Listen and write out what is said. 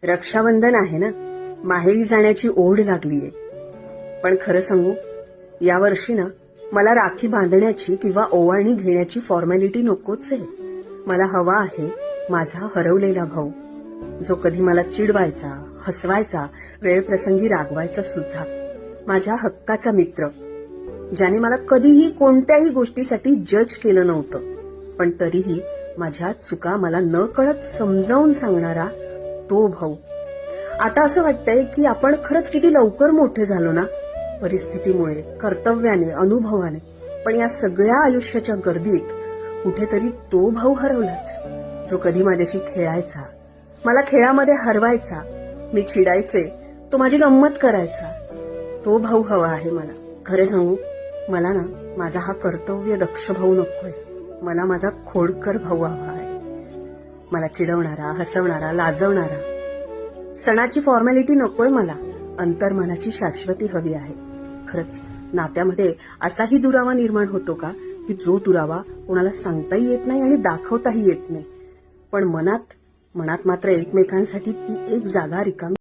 रक्षाबंधन आहे ना, माहेरी जाण्याची ओढ लागलीये. पण खरं सांगू, यावर्षी ना मला राखी बांधण्याची किंवा ओवाळणी घेण्याची फॉर्मॅलिटी नकोच आहे. मला हवा आहे माझा हरवलेला भाऊ, जो कधी मला चिडवायचा, हसवायचा, वेळप्रसंगी रागवायचा सुद्धा. माझ्या हक्काचा मित्र, ज्याने मला कधीही कोणत्याही गोष्टीसाठी जज केलं नव्हतं, पण तरीही माझ्या चुका मला न कळत समजावून सांगणारा तो भाऊ. आता असं वाटतंय की आपण खरंच किती लवकर मोठे झालो ना, परिस्थितीमुळे, कर्तव्याने, अनुभवाने. पण या सगळ्या आयुष्याच्या गर्दीत कुठेतरी तो भाऊ हरवलाच, जो कधी माझ्याशी खेळायचा, मला खेळामध्ये हरवायचा, मी चिडायचे, तो माझी गंमत करायचा. तो भाऊ हवा आहे मला. खरे सांगू, मला ना माझा हा कर्तव्य दक्ष भाऊ नकोय. मला माझा खोडकर भाऊ हवा आहे. मला चिडवणारा, हसवणारा, लाजवणारा. सणाची फॉर्मॅलिटी नकोय मला, अंतर्मनाची शाश्वती हवी आहे. खरंच नात्यामध्ये असाही दुरावा निर्माण होतो का, की जो दुरावा कोणाला सांगताही येत नाही आणि दाखवताही येत नाही, पण मनात मात्र एकमेकांसाठी ती एक जागा रिकामी